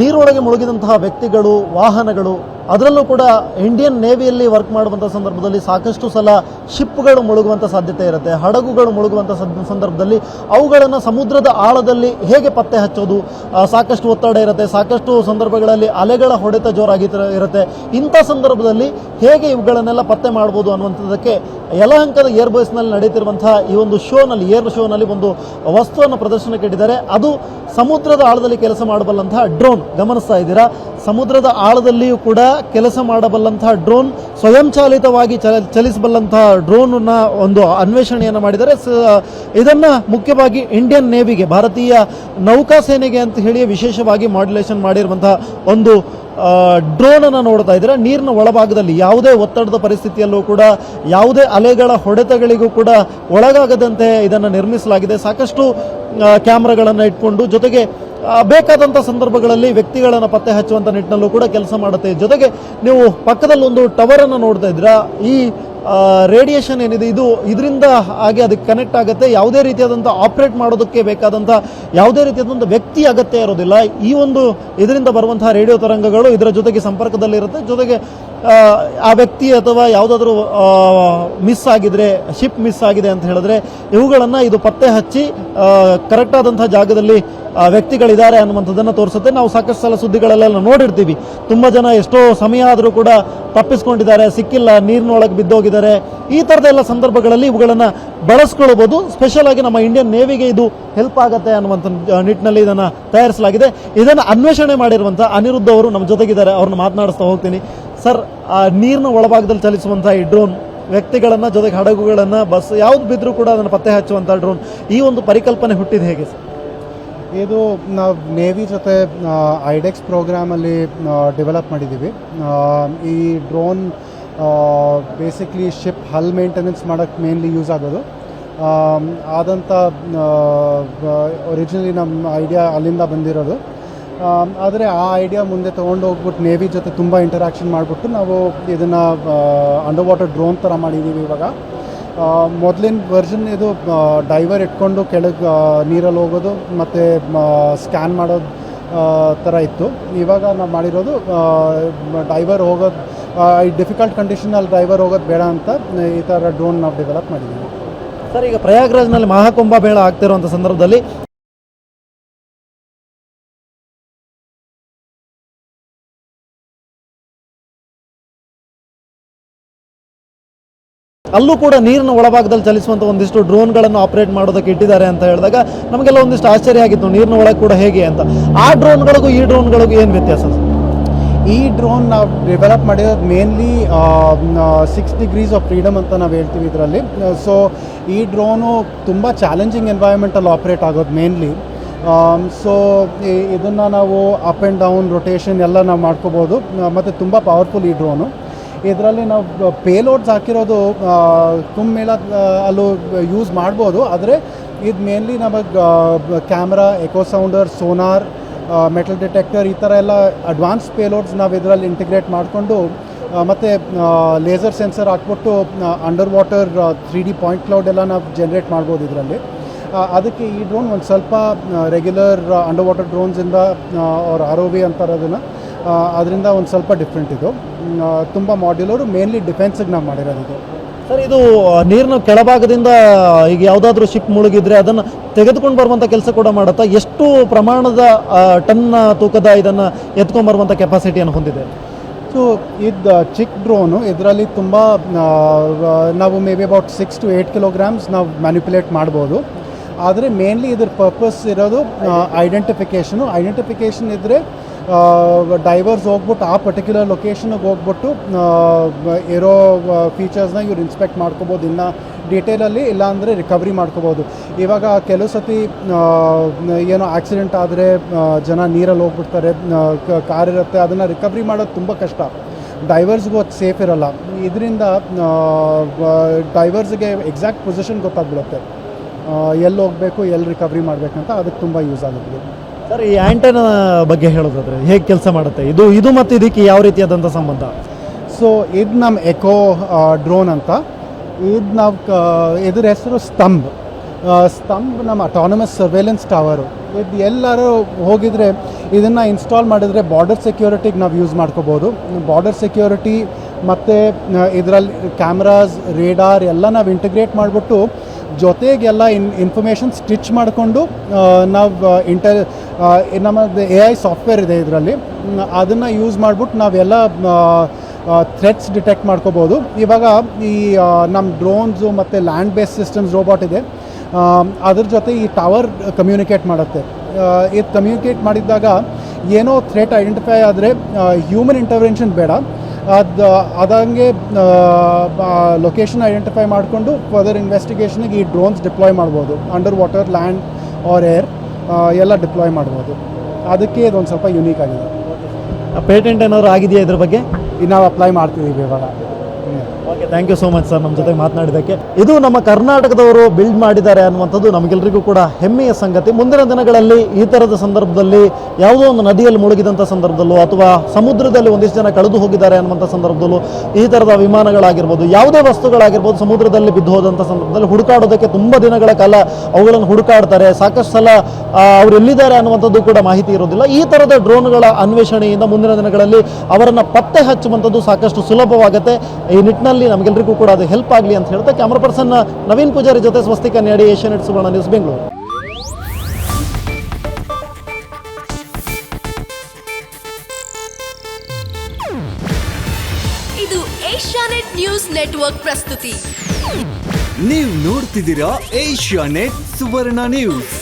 ನೀರೊಳಗೆ ಮುಳುಗಿದಂತಹ ವ್ಯಕ್ತಿಗಳು, ವಾಹನಗಳು, ಅದರಲ್ಲೂ ಕೂಡ ಇಂಡಿಯನ್ ನೇವಿಯಲ್ಲಿ ವರ್ಕ್ ಮಾಡುವಂಥ ಸಂದರ್ಭದಲ್ಲಿ ಸಾಕಷ್ಟು ಸಲ ಶಿಪ್ಗಳು ಮುಳುಗುವಂಥ ಸಾಧ್ಯತೆ ಇರುತ್ತೆ, ಹಡಗುಗಳು ಮುಳುಗುವಂಥ ಸಂದರ್ಭದಲ್ಲಿ ಅವುಗಳನ್ನು ಸಮುದ್ರದ ಆಳದಲ್ಲಿ ಹೇಗೆ ಪತ್ತೆ ಹಚ್ಚೋದು, ಸಾಕಷ್ಟು ಒತ್ತಡ ಇರುತ್ತೆ, ಸಾಕಷ್ಟು ಸಂದರ್ಭಗಳಲ್ಲಿ ಅಲೆಗಳ ಹೊಡೆತ ಜೋರಾಗಿ ಇರುತ್ತೆ. ಇಂಥ ಸಂದರ್ಭದಲ್ಲಿ ಹೇಗೆ ಇವುಗಳನ್ನೆಲ್ಲ ಪತ್ತೆ ಮಾಡ್ಬೋದು ಅನ್ನುವಂಥದ್ದಕ್ಕೆ ಯಲಹಂಕದ ಏರ್ಬೇಸ್ನಲ್ಲಿ ನಡೀತಿರುವಂತಹ ಈ ಒಂದು ಏರ್ ಶೋನಲ್ಲಿ ಒಂದು ವಸ್ತುವನ್ನು ಪ್ರದರ್ಶನಕ್ಕೆ ಇಟ್ಟಿದ್ದಾರೆ. ಅದು ಸಮುದ್ರದ ಆಳದಲ್ಲಿ ಕೆಲಸ ಮಾಡಬಲ್ಲಂತಹ ಡ್ರೋನ್. ಗಮನಿಸ್ತಾ ಇದ್ದೀರಾ, ಸಮುದ್ರದ ಆಳದಲ್ಲಿಯೂ ಕೂಡ ಕೆಲಸ ಮಾಡಬಲ್ಲಂತಹ ಡ್ರೋನ್, ಸ್ವಯಂಚಾಲಿತವಾಗಿ ಚಲಿಸಬಲ್ಲಂತಹ ಡ್ರೋನ್ನ ಒಂದು ಅನ್ವೇಷಣೆಯನ್ನು ಮಾಡಿದ್ದಾರೆ. ಇದನ್ನು ಮುಖ್ಯವಾಗಿ ಇಂಡಿಯನ್ ನೇವಿಗೆ, ಭಾರತೀಯ ನೌಕಾ ಸೇನೆಗೆ ಅಂತ ಹೇಳಿ ವಿಶೇಷವಾಗಿ ಮಾಡ್ಯುಲೇಷನ್ ಮಾಡಿರುವಂತಹ ಒಂದು ಡ್ರೋನನ್ನು ನೋಡ್ತಾ ಇದ್ದೀರಾ. ನೀರಿನ ಒಳಭಾಗದಲ್ಲಿ ಯಾವುದೇ ಒತ್ತಡದ ಪರಿಸ್ಥಿತಿಯಲ್ಲೂ ಕೂಡ, ಯಾವುದೇ ಅಲೆಗಳ ಹೊಡೆತಗಳಿಗೂ ಕೂಡ ಒಳಗಾಗದಂತೆ ಇದನ್ನು ನಿರ್ಮಿಸಲಾಗಿದೆ. ಸಾಕಷ್ಟು ಕ್ಯಾಮ್ರಾಗಳನ್ನು ಇಟ್ಕೊಂಡು, ಜೊತೆಗೆ ಬೇಕಾದಂಥ ಸಂದರ್ಭಗಳಲ್ಲಿ ವ್ಯಕ್ತಿಗಳನ್ನು ಪತ್ತೆ ಹಚ್ಚುವಂಥ ನಿಟ್ಟಿನಲ್ಲೂ ಕೂಡ ಕೆಲಸ ಮಾಡುತ್ತೆ. ಜೊತೆಗೆ ನೀವು ಪಕ್ಕದಲ್ಲಿ ಒಂದು ಟವರನ್ನು ನೋಡ್ತಾ ಇದ್ದೀರಾ. ಈ ರೇಡಿಯೇಷನ್ ಏನಿದೆ, ಇದರಿಂದ ಹಾಗೆ ಅದಕ್ಕೆ ಕನೆಕ್ಟ್ ಆಗುತ್ತೆ. ಯಾವುದೇ ರೀತಿಯಾದಂಥ ಆಪರೇಟ್ ಮಾಡೋದಕ್ಕೆ ಬೇಕಾದಂಥ ಯಾವುದೇ ರೀತಿಯಾದಂಥ ವ್ಯಕ್ತಿ ಅಗತ್ಯ ಇರೋದಿಲ್ಲ. ಈ ಒಂದು ಇದರಿಂದ ಬರುವಂತಹ ರೇಡಿಯೋ ತರಂಗಗಳು ಇದರ ಜೊತೆಗೆ ಸಂಪರ್ಕದಲ್ಲಿರುತ್ತೆ. ಜೊತೆಗೆ ಆ ವ್ಯಕ್ತಿ ಅಥವಾ ಯಾವುದಾದ್ರೂ ಮಿಸ್ ಆಗಿದ್ರೆ, ಶಿಪ್ ಮಿಸ್ ಆಗಿದೆ ಅಂತ ಹೇಳಿದ್ರೆ, ಇವುಗಳನ್ನು ಇದು ಪತ್ತೆ ಹಚ್ಚಿ ಕರೆಕ್ಟಾದಂಥ ಜಾಗದಲ್ಲಿ ವ್ಯಕ್ತಿಗಳಿದ್ದಾರೆ ಅನ್ನುವಂಥದ್ದನ್ನು ತೋರಿಸುತ್ತೆ. ನಾವು ಸಾಕಷ್ಟು ಸಲ ಸುದ್ದಿಗಳಲ್ಲೆಲ್ಲ ನೋಡಿರ್ತೀವಿ, ತುಂಬ ಜನ ಎಷ್ಟೋ ಸಮಯ ಆದರೂ ಕೂಡ ತಪ್ಪಿಸ್ಕೊಂಡಿದ್ದಾರೆ, ಸಿಕ್ಕಿಲ್ಲ, ನೀರಿನೊಳಗೆ ಬಿದ್ದೋಗಿದ್ದಾರೆ. ಈ ಥರದೆಲ್ಲ ಸಂದರ್ಭಗಳಲ್ಲಿ ಇವುಗಳನ್ನು ಬಳಸ್ಕೊಳ್ಬೋದು. ಸ್ಪೆಷಲ್ ಆಗಿ ನಮ್ಮ ಇಂಡಿಯನ್ ನೇವಿಗೆ ಇದು ಹೆಲ್ಪ್ ಆಗುತ್ತೆ ಅನ್ನುವಂಥ ನಿಟ್ಟಿನಲ್ಲಿ ಇದನ್ನು ತಯಾರಿಸಲಾಗಿದೆ. ಇದನ್ನು ಅನ್ವೇಷಣೆ ಮಾಡಿರುವಂಥ ಅನಿರುದ್ಧ ಅವರು ನಮ್ಮ ಜೊತೆಗಿದ್ದಾರೆ. ಅವ್ರನ್ನ ಮಾತನಾಡಿಸ್ತಾ ಹೋಗ್ತೀನಿ. ಸರ್, ನೀರಿನ ಒಳಭಾಗದಲ್ಲಿ ಚಲಿಸುವಂಥ ಈ ಡ್ರೋನ್, ವ್ಯಕ್ತಿಗಳನ್ನು, ಜೊತೆಗೆ ಹಡಗುಗಳನ್ನು, ಬಸ್ ಯಾವ್ದು ಬಿದ್ದರೂ ಕೂಡ ಅದನ್ನು ಪತ್ತೆ ಹಚ್ಚುವಂಥ ಡ್ರೋನ್, ಈ ಒಂದು ಪರಿಕಲ್ಪನೆ ಹುಟ್ಟಿದ ಹೇಗೆ ಸರ್? ಇದು ನಾವು ನೇವಿ ಜೊತೆ ಐಡೆಕ್ಸ್ ಪ್ರೋಗ್ರಾಮಲ್ಲಿ ಡೆವಲಪ್ ಮಾಡಿದ್ದೀವಿ. ಈ ಡ್ರೋನ್ ಬೇಸಿಕ್ಲಿ ಶಿಪ್ ಹಲ್ ಮೇಂಟೆನೆನ್ಸ್ ಮಾಡೋಕ್ಕೆ ಮೇನ್ಲಿ ಯೂಸ್ ಆಗೋದು. ಆದಂಥ ಒರಿಜಿನಲಿ ನಮ್ಮ ಐಡಿಯಾ ಅಲ್ಲಿಂದ ಬಂದಿರೋದು. ಆದರೆ ಆ ಐಡಿಯಾ ಮುಂದೆ ತೊಗೊಂಡು ಹೋಗ್ಬಿಟ್ಟು ನೇವಿ ಜೊತೆ ತುಂಬ ಇಂಟರಾಕ್ಷನ್ ಮಾಡಿಬಿಟ್ಟು ನಾವು ಇದನ್ನು ಅಂಡರ್ ವಾಟರ್ ಡ್ರೋನ್ ಥರ ಮಾಡಿದ್ದೀವಿ. ಇವಾಗ ಮೊದಲಿನ ವರ್ಷನ್ ಇದು ಡೈವರ್ ಇಟ್ಕೊಂಡು ಕೆಳಗೆ ನೀರಲ್ಲಿ ಹೋಗೋದು ಮತ್ತು ಸ್ಕ್ಯಾನ್ ಮಾಡೋದು ಥರ ಇತ್ತು. ಇವಾಗ ನಾವು ಮಾಡಿರೋದು ಡೈವರ್ ಹೋಗೋದು, ಈ ಡಿಫಿಕಲ್ಟ್ ಕಂಡೀಷನಲ್ಲಿ ಡೈವರ್ ಹೋಗೋದು ಬೇಡ ಅಂತ ಈ ಥರ ಡ್ರೋನ್ ನಾವು ಡೆವಲಪ್ ಮಾಡಿದ್ದೀವಿ. ಸರ್, ಈಗ ಪ್ರಯಾಗ್ರಾಜ್ನಲ್ಲಿ ಮಹಾಕುಂಭ ಮೇಳ ಆಗ್ತಿರುವಂಥ ಸಂದರ್ಭದಲ್ಲಿ ಅಲ್ಲೂ ಕೂಡ ನೀರಿನ ಒಳಭಾಗದಲ್ಲಿ ಚಲಿಸುವಂಥ ಒಂದಿಷ್ಟು ಡ್ರೋನ್ಗಳನ್ನು ಆಪರೇಟ್ ಮಾಡೋದಕ್ಕೆ ಇಟ್ಟಿದ್ದಾರೆ ಅಂತ ಹೇಳಿದಾಗ ನಮಗೆಲ್ಲ ಒಂದಿಷ್ಟು ಆಶ್ಚರ್ಯ ಆಗಿತ್ತು, ನೀರಿನ ಒಳಗೆ ಕೂಡ ಹೇಗೆ ಅಂತ. ಆ ಡ್ರೋನ್ಗಳಿಗೂ ಈ ಡ್ರೋನ್ಗಳಿಗೂ ಏನು ವ್ಯತ್ಯಾಸ? ಈ ಡ್ರೋನ್ ನಾವು ಡೆವಲಪ್ ಮಾಡಿರೋದು ಮೇನ್ಲಿ 6 degrees ಆಫ್ ಫ್ರೀಡಮ್ ಅಂತ ನಾವು ಹೇಳ್ತೀವಿ ಇದರಲ್ಲಿ. ಸೊ ಈ ಡ್ರೋನು ತುಂಬ ಚಾಲೆಂಜಿಂಗ್ ಎನ್ವೈರ್ಮೆಂಟಲ್ಲಿ ಆಪ್ರೇಟ್ ಆಗೋದು ಮೇನ್ಲಿ. ಸೊ ಇದನ್ನು ನಾವು ಅಪ್ ಆ್ಯಂಡ್ ಡೌನ್ ರೊಟೇಷನ್ ಎಲ್ಲ ನಾವು ಮಾಡ್ಕೋಬೋದು. ಮತ್ತು ತುಂಬ ಪವರ್ಫುಲ್ ಈ ಡ್ರೋನು. ಇದರಲ್ಲಿ ನಾವು ಪೇಲೋಡ್ಸ್ ಹಾಕಿರೋದು ಕುಂಭಮೇಳ ಅಲ್ಲೂ ಯೂಸ್ ಮಾಡ್ಬೋದು. ಆದರೆ ಇದು ಮೇನ್ಲಿ ನಮಗೆ camera, echo sounder, sonar, metal detector, ಈ ಥರ ಎಲ್ಲ ಅಡ್ವಾನ್ಸ್ ಪೇಲೋಡ್ಸ್ ನಾವು ಇದರಲ್ಲಿ ಇಂಟಿಗ್ರೇಟ್ ಮಾಡಿಕೊಂಡು ಮತ್ತು ಲೇಸರ್ ಸೆನ್ಸರ್ ಹಾಕ್ಬಿಟ್ಟು under water 3D point cloud ಎಲ್ಲ ನಾವು ಜನ್ರೇಟ್ ಮಾಡ್ಬೋದು ಇದರಲ್ಲಿ. ಅದಕ್ಕೆ ಈ ಡ್ರೋನ್ ಒಂದು ಸ್ವಲ್ಪ ರೆಗ್ಯುಲರ್ ಅಂಡರ್ ವಾಟರ್ ಡ್ರೋನ್ಸಿಂದ ಅವ್ರ ROV ಅಂತಾರೆ ಅದನ್ನು, ಅದರಿಂದ ಒಂದು ಸ್ವಲ್ಪ ಡಿಫ್ರೆಂಟ್ ಇದು. ತುಂಬ ಮಾಡ್ಯುಲರು, ಮೇನ್ಲಿ ಡಿಫೆನ್ಸಿಗೆ ನಾವು ಮಾಡಿರೋದು ಇದು. ಸರ್, ಇದು ನೀರಿನ ಕೆಳಭಾಗದಿಂದ ಈಗ ಯಾವುದಾದ್ರೂ ಶಿಪ್ ಮುಳುಗಿದ್ರೆ ಅದನ್ನು ತೆಗೆದುಕೊಂಡು ಬರುವಂಥ ಕೆಲಸ ಕೂಡ ಮಾಡುತ್ತಾ? ಎಷ್ಟು ಪ್ರಮಾಣದ ಟನ್ ತೂಕದ ಇದನ್ನು ಎತ್ಕೊಂಡ್ಬರುವಂಥ ಕೆಪಾಸಿಟಿಯನ್ನು ಹೊಂದಿದೆ? ಸೊ ಇದು ಚಿಕ್ಕ ಡ್ರೋನು. ಇದರಲ್ಲಿ ತುಂಬ ನಾವು may be about 6 to 8 kilograms ನಾವು ಮ್ಯಾನಿಪ್ಯುಲೇಟ್ ಮಾಡ್ಬೋದು. ಆದರೆ ಮೇನ್ಲಿ ಇದ್ರ ಪರ್ಪಸ್ ಇರೋದು ಐಡೆಂಟಿಫಿಕೇಷನ್ ಇದ್ದರೆ ಡೈವರ್ಸ್ ಹೋಗ್ಬಿಟ್ಟು ಆ ಪರ್ಟಿಕ್ಯುಲರ್ ಲೊಕೇಶನ್ಗೆ ಹೋಗ್ಬಿಟ್ಟು ಇರೋ ಫೀಚರ್ಸ್ನ ಇವ್ರು ಇನ್ಸ್ಪೆಕ್ಟ್ ಮಾಡ್ಕೋಬೋದು ಇನ್ನು ಡೀಟೇಲಲ್ಲಿ, ಇಲ್ಲಾಂದರೆ ರಿಕವರಿ ಮಾಡ್ಕೋಬೋದು. ಇವಾಗ ಕೆಲವು ಸತಿ ಏನೋ ಆಕ್ಸಿಡೆಂಟ್ ಆದರೆ ಜನ ನೀರಲ್ಲಿ ಹೋಗ್ಬಿಡ್ತಾರೆ, ಕಾರ್ ಇರುತ್ತೆ, ಅದನ್ನು ರಿಕವರಿ ಮಾಡೋದು ತುಂಬ ಕಷ್ಟ. ಡೈವರ್ಸ್ಗೂ ಅದು ಸೇಫ್ ಇರೋಲ್ಲ. ಇದರಿಂದ ಡೈವರ್ಸ್ಗೆ ಎಕ್ಸಾಕ್ಟ್ ಪೊಸಿಷನ್ ಗೊತ್ತಾಗ್ಬಿಡುತ್ತೆ, ಎಲ್ಲಿ ಹೋಗಬೇಕು, ಎಲ್ಲಿ ರಿಕವರಿ ಮಾಡಬೇಕಂತ. ಅದಕ್ಕೆ ತುಂಬ ಯೂಸ್ ಆಗುತ್ತೆ. ಸರ್, ಈ ಆ್ಯಂಟೆನಾ ಬಗ್ಗೆ ಹೇಳೋದಾದ್ರೆ ಹೇಗೆ ಕೆಲಸ ಮಾಡುತ್ತೆ ಇದು ಮತ್ತು ಇದಕ್ಕೆ ಯಾವ ರೀತಿಯಾದಂಥ ಸಂಬಂಧ? ಸೊ ಇದು ನಮ್ಮ ಎಕೋ ಡ್ರೋನ್ ಅಂತ. ಇದು ನಾವು ಇದ್ರ ಹೆಸರು ಸ್ತಂಭ್. ಸ್ತಂಭ್ ನಮ್ಮ ಅಟಾನಮಸ್ ಸರ್ವೇಲೆನ್ಸ್ ಟವರು. ಇದು ಎಲ್ಲರೂ ಹೋಗಿದರೆ ಇದನ್ನು ಇನ್ಸ್ಟಾಲ್ ಮಾಡಿದರೆ ಬಾರ್ಡರ್ ಸೆಕ್ಯೂರಿಟಿಗೆ ನಾವು ಯೂಸ್ ಮಾಡ್ಕೋಬೋದು. ಬಾರ್ಡರ್ ಸೆಕ್ಯೂರಿಟಿ ಮತ್ತು ಇದರಲ್ಲಿ ಕ್ಯಾಮ್ರಾಸ್, ರೇಡಾರ್ ಎಲ್ಲ ನಾವು ಇಂಟಿಗ್ರೇಟ್ ಮಾಡಿಬಿಟ್ಟು ಜೊತೆಗೆಲ್ಲ ಇನ್ಫಾರ್ಮೇಷನ್ ಸ್ಟಿಚ್ ಮಾಡಿಕೊಂಡು ನಾವು ನಮ್ಮದು AI ಸಾಫ್ಟ್ವೇರ್ ಇದೆ ಇದರಲ್ಲಿ, ಅದನ್ನು ಯೂಸ್ ಮಾಡಿಬಿಟ್ಟು ನಾವೆಲ್ಲ ಥ್ರೆಟ್ಸ್ ಡಿಟೆಕ್ಟ್ ಮಾಡ್ಕೋಬೋದು. ಇವಾಗ ಈ ನಮ್ಮ ಡ್ರೋನ್ಸು ಮತ್ತು ಲ್ಯಾಂಡ್ ಬೇಸ್ ಸಿಸ್ಟಮ್ಸ್ ರೋಬೋಟ್ ಇದೆ, ಅದ್ರ ಜೊತೆ ಈ ಟವರ್ ಕಮ್ಯುನಿಕೇಟ್ ಮಾಡುತ್ತೆ. ಇದು ಕಮ್ಯುನಿಕೇಟ್ ಮಾಡಿದ್ದಾಗ ಏನೋ ಥ್ರೆಟ್ ಐಡೆಂಟಿಫೈ ಆದರೆ ಹ್ಯೂಮನ್ ಇಂಟರ್ವೆನ್ಷನ್ ಬೇಡ, ಅದಂಗೆ ಲೊಕೇಶನ್ ಐಡೆಂಟಿಫೈ ಮಾಡಿಕೊಂಡು ಫರ್ದರ್ ಇನ್ವೆಸ್ಟಿಗೇಷನ್ಗೆ ಈ ಡ್ರೋನ್ಸ್ ಡಿಪ್ಲಾಯ್ ಮಾಡ್ಬೋದು. Under water, land or air ಎಲ್ಲ ಡಿಪ್ಲಾಯ್ ಮಾಡ್ಬೋದು. ಅದಕ್ಕೆ ಇದೊಂದು ಸ್ವಲ್ಪ ಯುನೀಕ್ ಆಗಿದೆ. ಪೇಟೆಂಟ್ ಏನಾದರೂ ಆಗಿದೆಯಾ ಇದ್ರ ಬಗ್ಗೆ? ನಾವು ಅಪ್ಲೈ ಮಾಡ್ತಿದ್ದೀವಿ ಇವಾಗ. Okay, thank you so much sir ನಮ್ಮ ಜೊತೆ ಮಾತನಾಡಿದ್ದಕ್ಕೆ. ಇದು ನಮ್ಮ ಕರ್ನಾಟಕದವರು ಬಿಲ್ಡ್ ಮಾಡಿದ್ದಾರೆ ಅನ್ನುವಂಥದ್ದು ನಮಗೆಲ್ಲರಿಗೂ ಕೂಡ ಹೆಮ್ಮೆಯ ಸಂಗತಿ. ಮುಂದಿನ ದಿನಗಳಲ್ಲಿ ಈ ಥರದ ಸಂದರ್ಭದಲ್ಲಿ ಯಾವುದೋ ಒಂದು ನದಿಯಲ್ಲಿ ಮುಳುಗಿದಂಥ ಸಂದರ್ಭದಲ್ಲೂ ಅಥವಾ ಸಮುದ್ರದಲ್ಲಿ ಒಂದಿಷ್ಟು ಜನ ಕಳೆದು ಹೋಗಿದ್ದಾರೆ ಅನ್ನುವಂಥ ಸಂದರ್ಭದಲ್ಲೂ ಈ ಥರದ ವಿಮಾನಗಳಾಗಿರ್ಬೋದು, ಯಾವುದೇ ವಸ್ತುಗಳಾಗಿರ್ಬೋದು, ಸಮುದ್ರದಲ್ಲಿ ಬಿದ್ದು ಹೋದಂಥ ಸಂದರ್ಭದಲ್ಲಿ ಹುಡುಕಾಡೋದಕ್ಕೆ ತುಂಬ ದಿನಗಳ ಕಾಲ ಅವುಗಳನ್ನು ಹುಡುಕಾಡ್ತಾರೆ. ಸಾಕಷ್ಟು ಸಲ ಅವರು ಎಲ್ಲಿದ್ದಾರೆ ಅನ್ನುವಂಥದ್ದು ಕೂಡ ಮಾಹಿತಿ ಇರೋದಿಲ್ಲ. ಈ ಥರದ ಡ್ರೋನ್ಗಳ ಅನ್ವೇಷಣೆಯಿಂದ ಮುಂದಿನ ದಿನಗಳಲ್ಲಿ ಅವರನ್ನು ಪತ್ತೆ ಹಚ್ಚುವಂಥದ್ದು ಸಾಕಷ್ಟು ಸುಲಭವಾಗುತ್ತೆ. ಈ ನಿಟ್ಟಿನಲ್ಲಿ ನಮಗೆಲ್ಲರಿಗೂ ಕೂಡ ಅದು ಹೆಲ್ಪ್ ಆಗಲಿ ಅಂತ ಹೇಳ್ತಾ ಕ್ಯಾಮ್ರಾ ಪರ್ಸನ್ ನವೀನ್ ಪೂಜಾರಿ ಜೊತೆ ಸ್ವಸ್ತಿಕ ನ್ಯಾಡಿ, ಏಷ್ಯಾನೆಟ್ ಸುವರ್ಣ ನ್ಯೂಸ್, ಬೆಂಗಳೂರು. ಇದು ಏಷ್ಯಾನೆಟ್ ನ್ಯೂಸ್ ನೆಟ್ವರ್ಕ್ ಪ್ರಸ್ತುತಿ. ನೀವು ನೋಡ್ತಿದ್ದೀರಾ ಏಷ್ಯಾನೆಟ್ ಸುವರ್ಣ ನ್ಯೂಸ್.